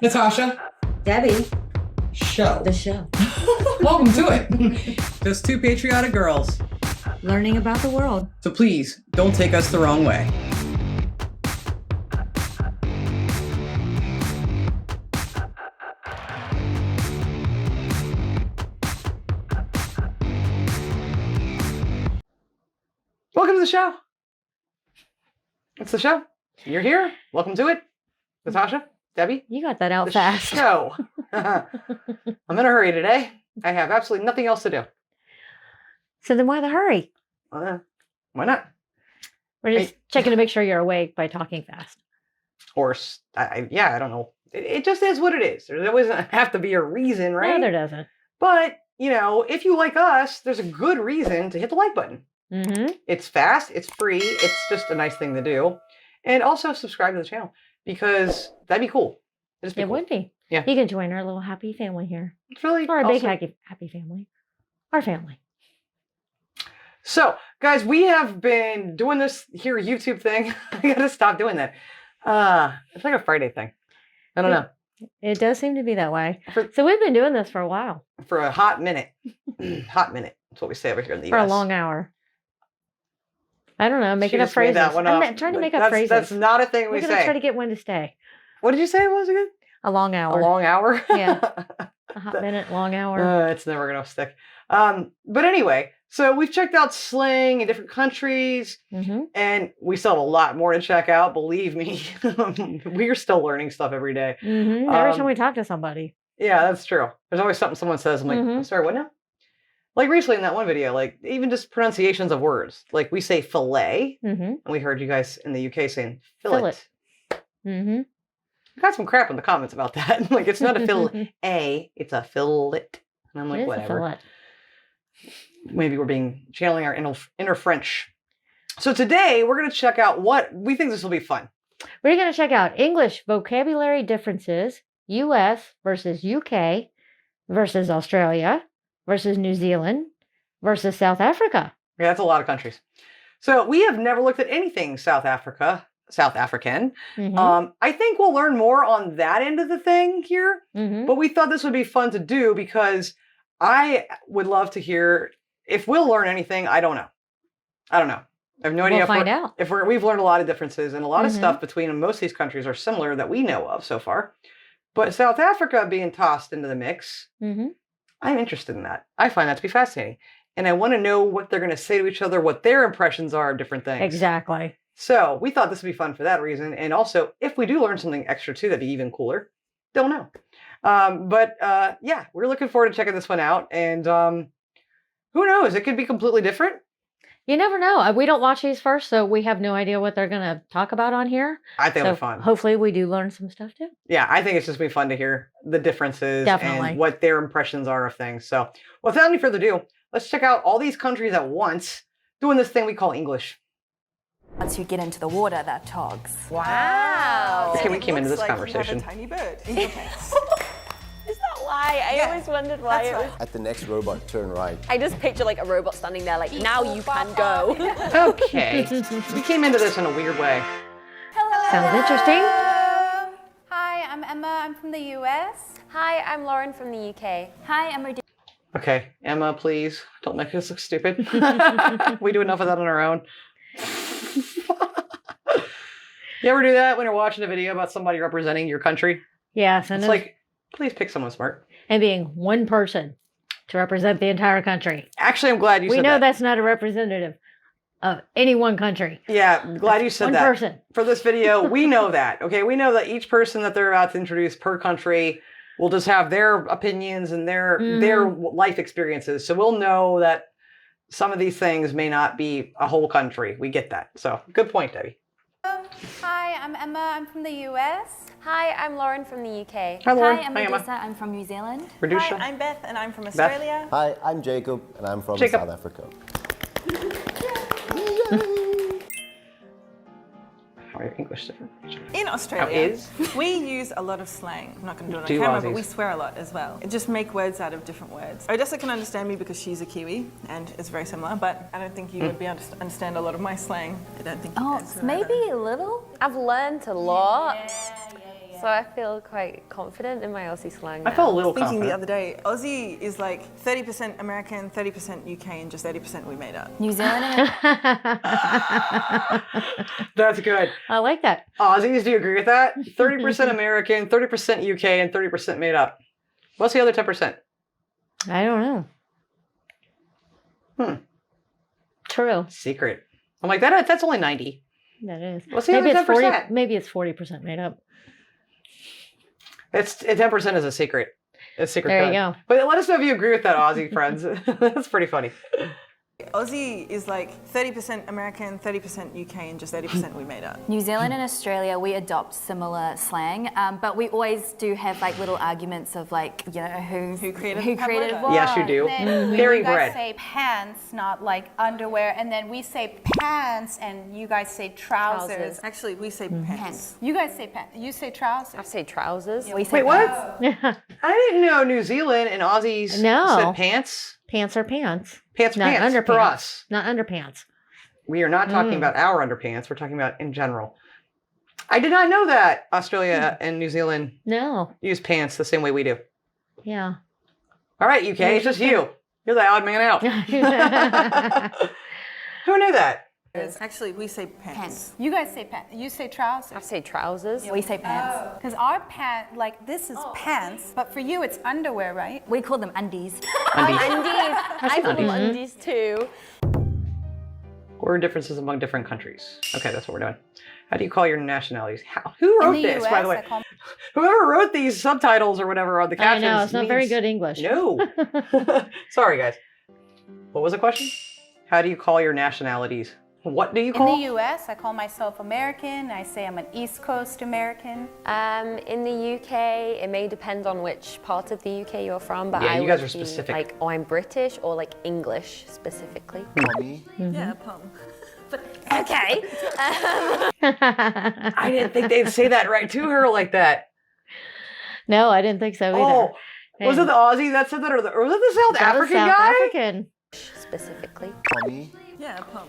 Natasha. Debbie. Show. The show. Welcome to it. Just two patriotic girls. Learning about the world. So please, don't take us the wrong way. Welcome to the show. It's the show. You're here. Welcome to it. Natasha, Debbie. You got that out The fast. show. I'm in a hurry today. I have absolutely nothing else to do. So then why the hurry? Why not? We're just checking to make sure you're awake by talking fast. Or, I don't know. It just is what it is. There doesn't have to be a reason, right? No, there doesn't. But, if you like us, there's a good reason to hit the like button. Mm-hmm. It's fast. It's free. It's just a nice thing to do. And also subscribe to the channel because that'd be cool. It would be. Yeah. You can join our little happy family here. It's really Or a big awesome. happy family. Our family. So, guys, we have been doing this here YouTube thing. I gotta stop doing that. It's like a Friday thing. I don't know. It does seem to be that way. So we've been doing this for a while. For a hot minute. Hot minute. That's what we say over here in the For US. a long hour. I don't know. Making up just made phrases. that one up. I'm trying to make up phrases. That's not a thing we We're going to say. try to get one to stay. What did you say it was again? A long hour. A long hour? Yeah. A hot minute, long hour. It's never going to stick. But anyway, so we've checked out slang in different countries, and we still have a lot more to check out. Believe me, we're still learning stuff every day. Every time we talk to somebody. Yeah, that's true. There's always something someone says. I'm like, I'm sorry, what now? Like recently in that one video, like even just pronunciations of words. Like we say fillet, and we heard you guys in the UK saying fillet. Mm-hmm. I got some crap in the comments about that. Like it's not a fillet, it's a fillet. And I'm like, whatever. Maybe we're channeling our inner French. So today we're going to check out what we think this will be fun. We're going to check out English vocabulary differences, US versus UK versus Australia versus New Zealand versus South Africa. Yeah, that's a lot of countries. So we have never looked at anything South African. I think we'll learn more on that end of the thing here. But we thought this would be fun to do because I would love to hear if we'll learn anything. I don't know. I have no idea. We'll find out. We've learned a lot of differences and a lot of stuff between most of these countries are similar that we know of so far. But South Africa being tossed into the mix, I'm interested in that. I find that to be fascinating. And I want to know what they're going to say to each other, what their impressions are of different things. Exactly. So we thought this would be fun for that reason. And also, if we do learn something extra too, that'd be even cooler. Don't know. Yeah, we're looking forward to checking this one out. And who knows? It could be completely different. You never know. We don't watch these first, so we have no idea what they're going to talk about on here. I think it'll be fun. Hopefully we do learn some stuff too. Yeah, I think it's just going to be fun to hear the differences Definitely. And what their impressions are of things. So without any further ado, let's check out all these countries at once doing this thing we call English. Once you get into the water, that togs. Wow. Okay, we came into this conversation. You have a tiny bird in your face. Is that why? I always wondered why it was. At the next robot, turn right. I just picture like a robot standing there like, now you can go. Okay. We came into this in a weird way. Sounds interesting. Hi, I'm Emma. I'm from the US. Hi, I'm Lauren from the UK. Hi, I'm Rede- Okay, Emma, please don't make us look stupid. We do enough of that on our own. You ever do that when you're watching a video about somebody representing your country? Yes. It's like, please pick someone smart. And being one person to represent the entire country. Actually, I'm glad you said that. We know that's not a representative of any one country. Yeah, I'm glad you said that. One person. For this video, we know that. Okay, we know that each person that they're about to introduce per country will just have their opinions and their life experiences. So we'll know that some of these things may not be a whole country. We get that. So good point, Debbie. Hi, I'm Emma. I'm from the US. Hi, I'm Lauren from the UK. Hi, Lauren. Hi, I'm Emma. Medusa. I'm from New Zealand. Radusha. Hi, I'm Beth, and I'm from Australia. Hi, I'm Jacob, and I'm from Jacob. South Africa. How are your English different? In Australia, How is? we use a lot of slang. I'm not going to do it on Do camera, but Aussies. we swear a lot as well. It just make words out of different words. Odessa can understand me because she's a Kiwi, and it's very similar, but I don't think you would be able to understand a lot of my slang. I don't think you Oh, guys would maybe either. a little. I've learned a lot. So I feel quite confident in my Aussie slang now. I felt a little Thinking the confident. other day, Aussie is like 30% American, 30% UK, and just 80% we made up. New Zealand and That's good. I like that. Aussies, do you agree with that? 30% American, 30% UK, and 30% made up. What's the other 10%? I don't know. True. Secret. I'm like, that's only 90. That is. What's the maybe other it's 40. 10%? Maybe it's 40% made up. It's 10% is a secret. It's a secret. There code. you go. But let us know if you agree with that, Aussie friends. That's pretty funny. Aussie is like 30% American, 30% UK, and just 80% we made up. New Zealand and Australia, we adopt similar slang, but we always do have like little arguments of like, you know, who created what. Yes, you do. Then Very you guys bread. say pants, not like underwear, and then we say pants, and you guys say trousers. Trousers. Actually, we say pants. You guys say pants. You say trousers. I say trousers. We say Wait, what? pants. I didn't know New Zealand and Aussies No. said pants. Pants are pants. Pants, Not pants for underpants. us. Not underpants. We are not talking about our underpants. We're talking about in general. I did not know that Australia and New Zealand No. use pants the same way we do. Yeah. All right, UK, it's just you. You're the odd man out. Who knew that? Actually, we say pants. You guys say pants. You say trousers. I say trousers. We say pants. Because our pant, like this is pants, but for you it's underwear, right? We call them undies. Undies. I call them undies too. Word differences among different countries. Okay, that's what we're doing. How do you call your nationalities? How? Who wrote In the this, US, by the way? I call Whoever wrote these subtitles or whatever on the I captions. know, it's not very means- good English. No. Sorry, guys. What was the question? How do you call your nationalities? What do you In call? the US, I call myself American. I say I'm an East Coast American. In the UK, it may depend on which part of the UK you're from, but Yeah, I you guys would are specific. be like, oh, I'm British, or like English specifically. Mommy. Yeah, pum. Okay. I didn't think they'd say that right to her like that. No, I didn't think so either. Oh, was it And the Aussie that said that, or was it the South that was African South guy? African. Specifically. Mommy. Yeah, pum.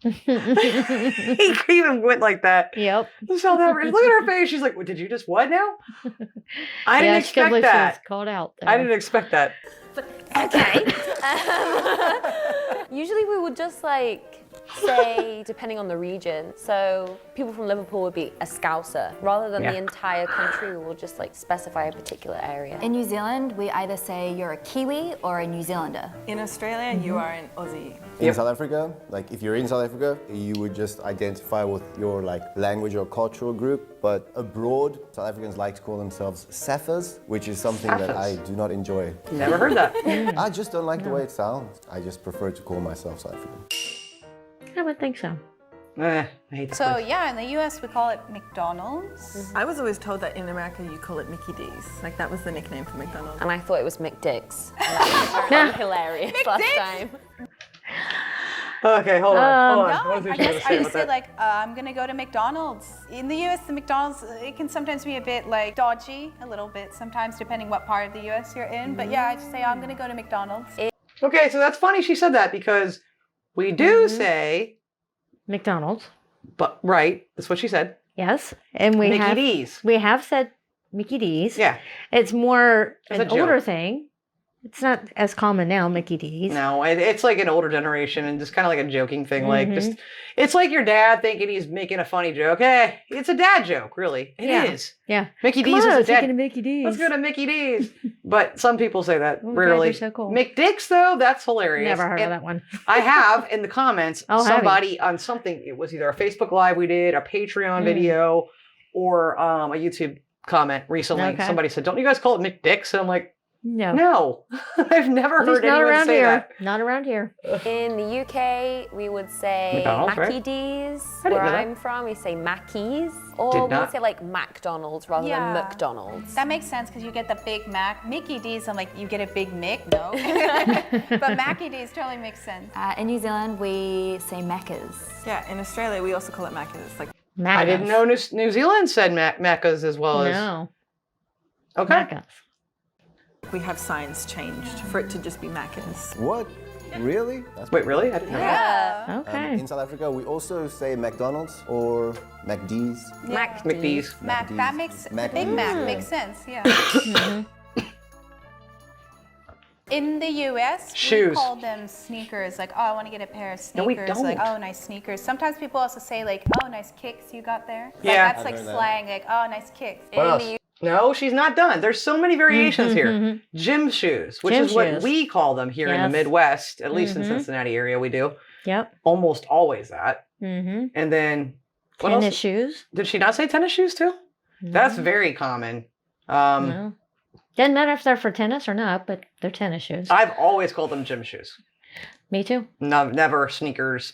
He even went like that. Yep. The South African. Look at her face. She's like, "What, did you just what now?" I didn't Yeah, she can't expect believe she was that. called out. I there. didn't expect that. Okay. Usually we would just like say, depending on the region. So people from Liverpool would be a Scouser. Rather than Yeah. the entire country, we will just like specify a particular area. In New Zealand, we either say you're a Kiwi or a New Zealander. In Australia, you are an Aussie. In South Africa, like if you're in South Africa, you would just identify with your like language or cultural group. But abroad, South Africans like to call themselves Saffers, which is something that I Saffers. do not enjoy. Never heard that. I just don't like the way it sounds. I just prefer to call myself South African. I would think so. I hate that. So place. yeah, in the US we call it McDonald's. I was always told that in America you call it Mickey D's. Like that was the nickname for McDonald's. And I thought it was McDicks. And that was apparently hilarious last time. Okay, hold on. No, What was I she gonna guess say I about just say that? like I'm gonna go to McDonald's. In the US, the McDonald's it can sometimes be a bit like dodgy, a little bit sometimes depending what part of the US you're in. But yeah, I just say I'm gonna go to McDonald's. Okay, so that's funny she said that because we do say, McDonald's. but right, that's what she said. Yes. And we Mickey have D's. we have said Mickey D's. Yeah. It's more It's a an older joke. thing. It's not as common now, Mickey D's. No, it's like an older generation and just kind of like a joking thing. Like Mm-hmm. just, it's like your dad thinking he's making a funny joke. Hey, it's a dad joke, really. It is. Yeah. Mickey Come D's on, is a let's take dad. it to Mickey D's. Let's go to Mickey D's. But some people say that Oh, guys rarely. are so cool. McDicks though, that's hilarious. Never heard And of that one. I have in the comments Oh, have you? somebody on something. It was either a Facebook Live we did, a Patreon Mm. video, or a YouTube comment recently. Okay. Somebody said, "Don't you guys call it McDicks?" And I'm like, No. "No, I've never At least heard not anyone around say here. that." Not around here. In the UK, we would say McDonald's, Mackie right? D's. I didn't Where know that. I'm from, we say Mackies. Or Did we'll not. say like McDonald's rather Yeah. than McDonald's. That makes sense because you get the Big Mac. Mickey D's, I'm like, you get a Big Mick, no. But Mackie D's totally makes sense. In New Zealand, we say Macca's. Yeah, in Australia we also call it Macca's. Like I didn't know New Zealand said Maccas as well as. No. Okay. Macca's. we have signs changed for it to just be Macca's. What? Really? That's Wait, really? I didn't know that. Yeah. Okay. In South Africa, we also say McDonald's or McD's. McD's. Mac, that makes Mac Big D's, Mac yeah. makes sense. Yeah. In the U.S., Shoes. we call them sneakers. Like, oh, I want to get a pair of No, we sneakers. Like, don't. oh, nice sneakers. Sometimes people also say like, oh, nice kicks you got there. Like, Yeah. that's like I've heard that. slang. Like, oh, nice kicks. What else? No, she's not done. There's so many variations here. Gym shoes, which Gym is what shoes. we call them here in the Yes. Midwest, at least in Cincinnati area we do. Yep. Almost always that. Mm-hmm. And then what Tennis else? shoes. Did she not say tennis shoes too? That's very common. No. Doesn't matter if they're for tennis or not, but they're tennis shoes. I've always called them gym shoes. Me too. No, never sneakers.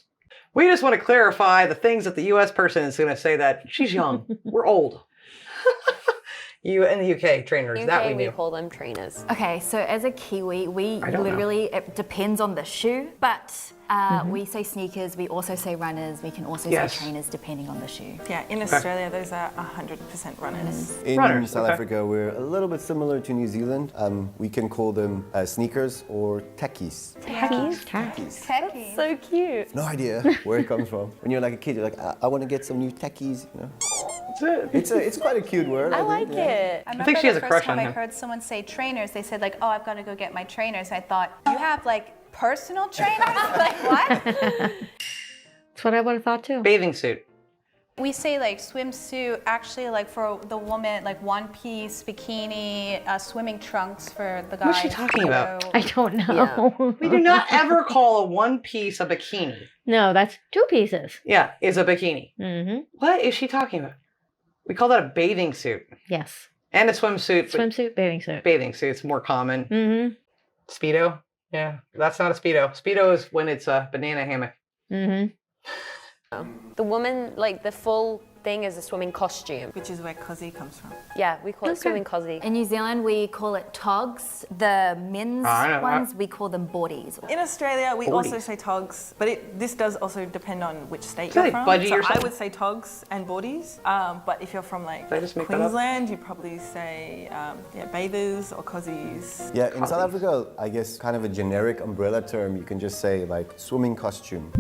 We just want to clarify the things that the U.S. person is going to say that she's young. We're old. You in the UK trainers, that we UK, knew. we call them trainers. Okay, so as a Kiwi, we I don't literally, it depends on the shoe, but we say sneakers, we also say runners, we can also Yes. say trainers depending on the shoe. Yeah, in Australia, those are 100% runners. In Runners, South okay. Africa, we're a little bit similar to New Zealand. We can call them sneakers or tekkies. Khakis. Techie. So cute. No idea where it comes from. When you're like a kid, you're like, I want to get some new tekkies. You know, That's it. it's quite a cute word. I think, like yeah. it. I think she has the a first crush time on I him. heard someone say trainers, they said like, oh, I've got to go get my trainers. I thought, you have like personal trainers? Like what? That's what I would have thought too. Bathing suit. We say like swimsuit, actually like for the woman, like one piece, bikini, swimming trunks for the guy. What's she talking about? So- I don't know. We do not ever call a one piece a bikini. No, that's two pieces. Yeah, is a bikini. Mm-hmm. What is she talking about? We call that a bathing suit. Yes. And a swimsuit. but Swimsuit, bathing suit. Bathing suit's more common. Mm-hmm. Speedo? Yeah, that's not a Speedo. Speedo is when it's a banana hammock. Mm-hmm. The woman, like the full thing is a swimming costume. Which is where cozy comes from. Yeah, we call it swimming cozy. In New Zealand, we call it togs. The men's I know. ones, we call them boardies. In Australia, we 40s. also say togs, but this does also depend on which state Is you're it from. budgie So or I something? would say togs and boardies, but if you're from like Did I just make that up? Queensland, you probably say bathers or cozies. Yeah, in South Africa, I guess kind of a generic umbrella term, you can just say like swimming costume.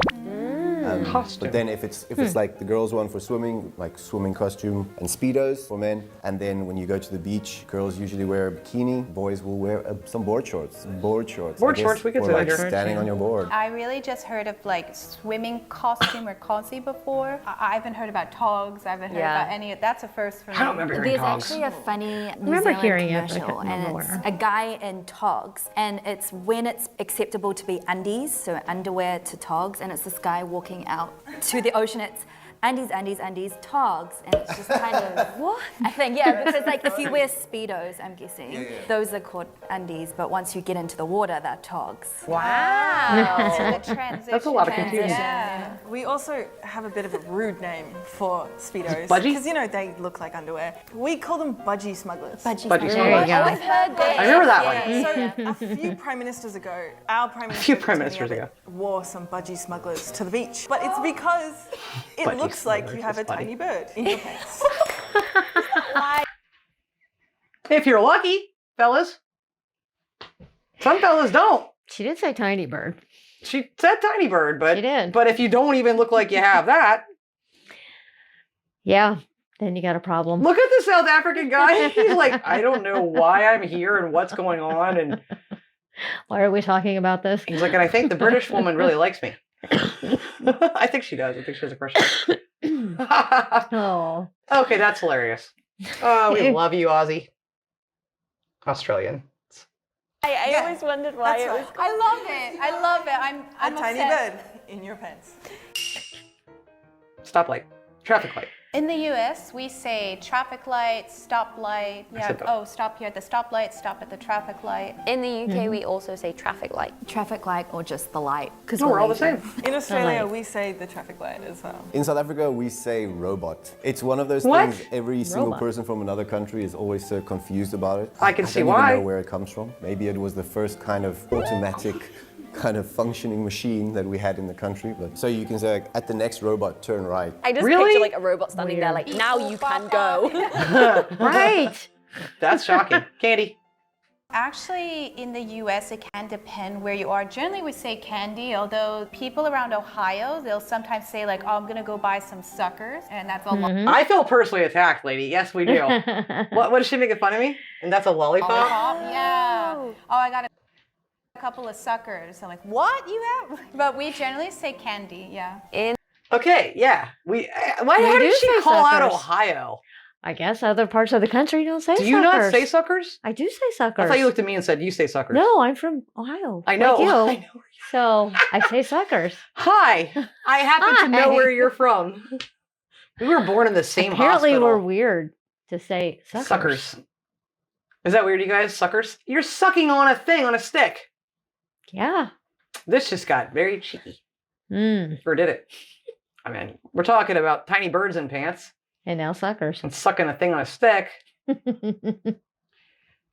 Costume. But then if it's like the girls' one for swimming, like swimming costume and speedos for men, and then when you go to the beach, girls usually wear a bikini, boys will wear some board shorts. Board shorts. Board I guess, shorts, we could or say like that. standing on your board. I really just heard of like swimming costume or cozy before. I haven't heard about togs. I haven't heard Yeah. about any of that's a first for me. I don't remember hearing There's togs. actually a funny New remember Zealand hearing it, but I commercial, couldn't and remember it's where. a guy in togs, and it's when it's acceptable to be undies, so underwear to togs, and it's this guy walking out to the ocean. It's undies, togs, and it's just kind of what I think, yeah, because like if you wear speedos, I'm guessing those are called undies, but once you get into the water, they're togs. Wow. The transition. That's a lot of confusion. Yeah. We also have a bit of a rude name for speedos Budgie? because they look like underwear. We call them budgie smugglers. Budgie Budgie smugglers. There you go. I've heard that. I remember that one. So a few prime ministers ago, our prime minister few of prime Tasmania ministers wore some budgie smugglers to the beach, but it's because it Budgie looks like you smugglers have a is funny. tiny bird in your pants. If you're lucky, fellas. Some fellas don't. She did say tiny bird. She said tiny bird, but She did. But if you don't even look like you have that, Yeah. Then you got a problem. look at the South African guy. He's like, I don't know why I'm here and what's going on. And Why are we talking about this? he's like, and I think the British woman really likes me. I think she does. I think she has a crush on me. Oh. Okay, that's hilarious. Oh, we love you, Aussie. Australian. I Yeah, always wondered why that's it was. right. I love it. I love it. I'm A tiny obsessed. bird in your pants. Stoplight. Traffic light. In the U.S., we say traffic light, stoplight. Yeah. said that. Oh, stop here at the stoplight. Stop at the traffic light. In the UK, we also say traffic light. Traffic light or just the light. Because No, we're all the same. In Australia, light. we say the traffic light as well. In South Africa, we say robot. It's one of those What? things every single Robot. person from another country is always so confused about it. I can see don't why. even know where it comes from. Maybe it was the first kind of automatic kind of functioning machine that we had in the country. But so you can say like, at the next robot, turn right. I just Really? picture like a robot standing there, like, now you can go. Right. That's shocking. Candy. Actually, in the US, it can depend where you are. Generally, we say candy, although people around Ohio, they'll sometimes say like, oh, I'm gonna go buy some suckers, and that's a I feel personally attacked, lady. Yes, we do. What is she making fun of me? And that's a lollipop? lollipop. Yeah. Oh, I got a couple of suckers. I'm like, what you have? But we generally say candy, yeah. Okay, yeah. How do did she say call out suckers. Ohio? I guess other parts of the country don't say Do suckers. you not say suckers? I do say suckers. I thought you looked at me and said, you say suckers. No, I'm from Ohio. I know. Like you. I know. So I say suckers. Hi, I happen to know Hi. where you're from. We were born in the same Apparently, hospital. we're weird to say suckers. Suckers. Is that weird, you guys? Suckers? You're sucking on a thing, on a stick. Yeah. This just got very cheeky. Mm. Or did it? I mean, we're talking about tiny birds in pants And now suckers. and sucking a thing on a stick.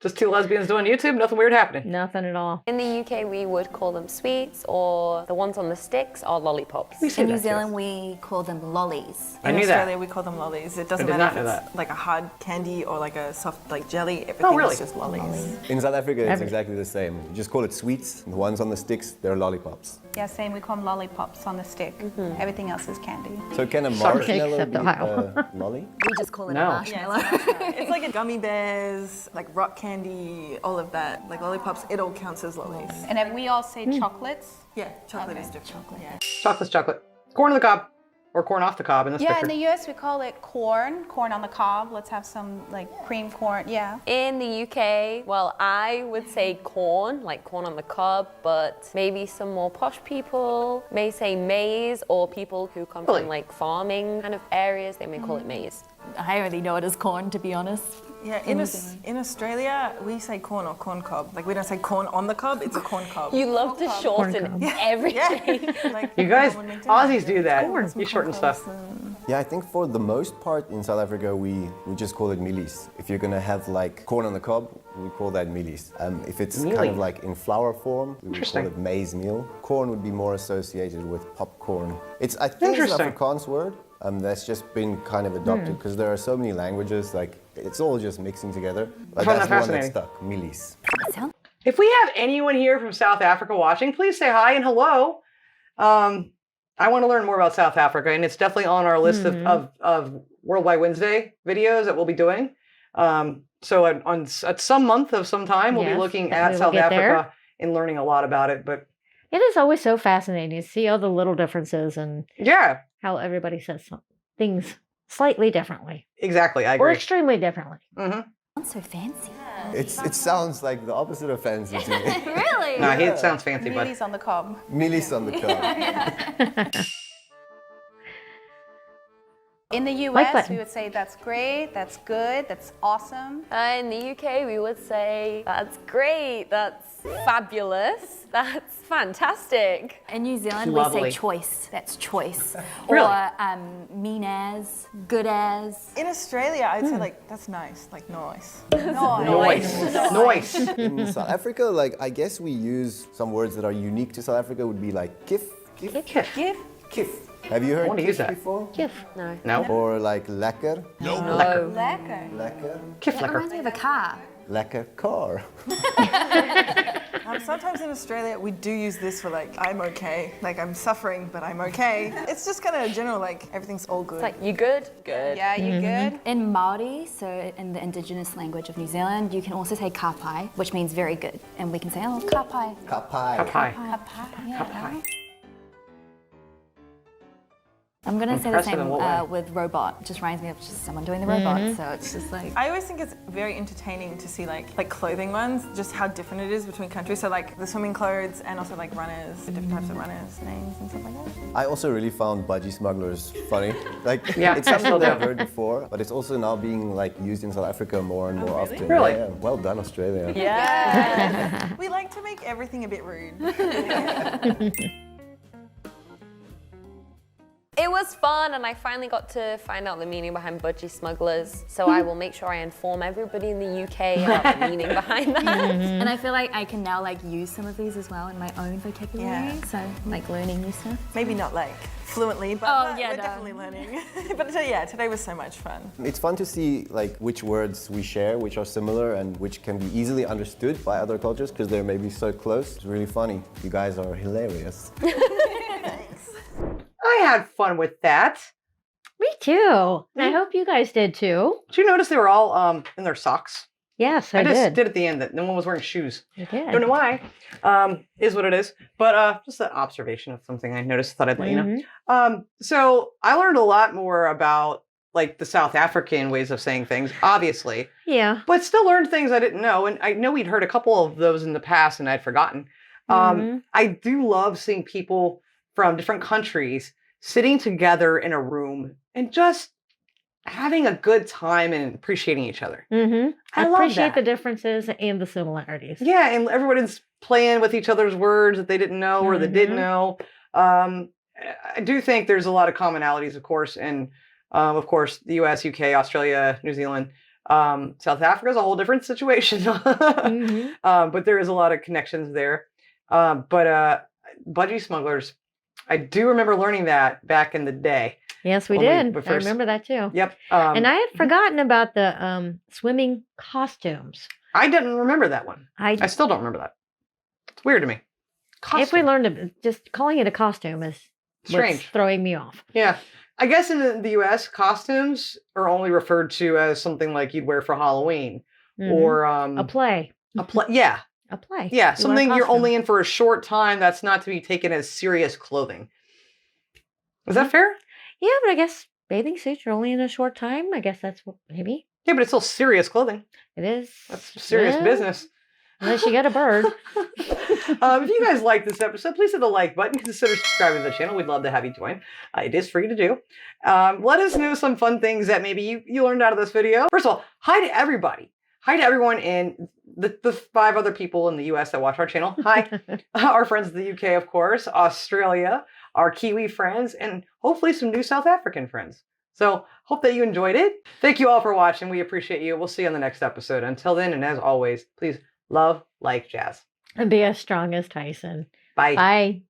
Just two lesbians doing YouTube, nothing weird happening. Nothing at all. In the UK, we would call them sweets, or the ones on the sticks are lollipops. We say In New that too. Zealand, we call them lollies. I In knew Australia, that. we call them lollies. It doesn't I did matter not if know it's that. like a hard candy or like a soft like jelly. Everything really? is just lollies. In South Africa, it's Every- exactly the same. You just call it sweets. The ones on the sticks, they're lollipops. Yeah, same. We call them lollipops on the stick. Everything else is candy. So can a Sucker. marshmallow Except be Ohio. a lolly? We just call it No. a marshmallow. It's like a gummy bears, like rock candy, all of that. Like lollipops, it all counts as lollies. And then we all say chocolates. Yeah, chocolate is Okay, different. chocolate. Yeah. Chocolate's chocolate. Corn on the cob. Or corn off the cob in this Yeah, picture. in the US, we call it corn on the cob. Let's have some like cream corn. Yeah. In the UK, well, I would say corn, like corn on the cob, but maybe some more posh people may say maize, or people who come Really? from like farming kind of areas, they may call it maize. I only know it as corn, to be honest. Yeah, in Australia, we say corn or corn cob. Like we don't say corn on the cob, it's a corn cob. You love to shorten everything. Like, You guys, on LinkedIn. Aussies do that. Corn. You shorten stuff. Yeah, I think for the most part in South Africa, we just call it mealies. If you're gonna have like corn on the cob, we call that mealies. If it's kind Mealie. of like in flour form, we would call Interesting. it maize meal. Corn would be more associated with popcorn. I think it's an Interesting. Afrikaans word. That's just been kind of adopted because there are so many languages, like it's all just mixing together. But find that's that the one that fascinating. stuck, mealies. If we have anyone here from South Africa watching, please say hi and hello. I want to learn more about South Africa, and it's definitely on our list of Worldwide Wednesday videos that we'll be doing. So at some month of some time, we'll be Yes, looking that at we will South get Africa there. and learning a lot about it. But It is always so fascinating to see all the little differences and yeah, how everybody says things slightly differently exactly. I or agree. extremely differently. Sounds so fancy. It sounds like the opposite of fancy to me. Really? Nah, it sounds fancy, but Mealies on the cob. Mealies on the cob. In the Like US, button. we would say that's great, that's good, that's awesome. In the UK, we would say, that's great, that's fabulous, that's fantastic. In New Zealand, Lovely. we say choice. That's choice. Really? Or mean as, good as. In Australia, I'd say like that's nice, like nice. noise. In South Africa, like I guess we use some words that are unique to South Africa. Would be like kif, Kif. Give. kif. Have you heard wanna kif use that. before? Gif. No. No. Or like lekker, Lekker. Lekker. lekker, Kif It lekker. reminds me of a car. lekker car. Sometimes in Australia, we do use this for like I'm okay, like I'm suffering, but I'm okay. It's just kind of general, like everything's all good. It's like, you good? Good. Yeah, you good? In Māori, so in the indigenous language of New Zealand, you can also say ka pai, which means very good. And we can say, oh, ka pai. Kapai. Kapai. Yeah. I'm gonna say the Impressive in same what way? with robot. It just reminds me of just someone doing the robot. So it's just like I always think it's very entertaining to see like clothing ones, just how different it is between countries. So like the swimming clothes and also like runners, the different types of runners, names and stuff like that. I also really found budgie smugglers funny. Like Yeah, it's I something still that I've do. heard before, but it's also now being like used in South Africa more and more often. Really? Yeah, well done, Australia. Yeah. We like to make everything a bit rude. it was fun, and I finally got to find out the meaning behind budgie smugglers. So I will make sure I inform everybody in the UK about the meaning behind that. And I feel like I can now like use some of these as well in my own vocabulary. Yeah. So like learning new stuff. Maybe not like fluently, but Oh, yeah, we're no. definitely learning. But yeah, today was so much fun. It's fun to see like which words we share, which are similar and which can be easily understood by other cultures because they're maybe so close. It's really funny. You guys are hilarious. I had fun with that. Me too. And I hope you guys did too. Did you notice they were all in their socks? Yes, I I just did. at the end that no one was wearing shoes. I did. Don't know why. Is what it is. But just an observation of something I noticed. Thought I'd let you know. So I learned a lot more about like the South African ways of saying things, obviously, Yeah. but still learned things I didn't know. And I know we'd heard a couple of those in the past, and I'd forgotten. I do love seeing people from different countries sitting together in a room and just having a good time and appreciating each other. I love appreciate that. the differences and the similarities. Yeah, and everybody's playing with each other's words that they didn't know or they did know. I do think there's a lot of commonalities, of course, and of course, the US, UK, Australia, New Zealand. South Africa is a whole different situation. But there is a lot of connections there. But budgie smugglers, I do remember learning that back in the day. Yes, we When we did. were I first- remember that too. Yep. And I had forgotten about the swimming costumes. I didn't remember that one. I I still don't remember that. It's weird to me. if we Costume. learned just calling it a costume is what's Strange. throwing me off. Yeah. I guess in the US, costumes are only referred to as something like you'd wear for Halloween or A play. a play. Yeah. A play. Yeah. You wear a Something you're costume. only in for a short time that's not to be taken as serious clothing. Is that fair? Yeah, but I guess bathing suits are only in a short time. I guess that's what maybe Yeah, but it's still serious clothing. it is. That's serious Well, business. Unless you get a bird. If you guys like this episode, please hit the like button. Consider subscribing to the channel. We'd love to have you join. It is free to do. Let us know some fun things that maybe you learned out of this video. First of all, hi to everybody. Hi to everyone in the 5 other people in the US that watch our channel. Hi. Our friends in the UK, of course, Australia, our Kiwi friends, and hopefully some new South African friends. So hope that you enjoyed it. Thank you all for watching. We appreciate you. We'll see you on the next episode. Until then, and as always, please love, like, jazz. And be as strong as Tyson. Bye. Bye.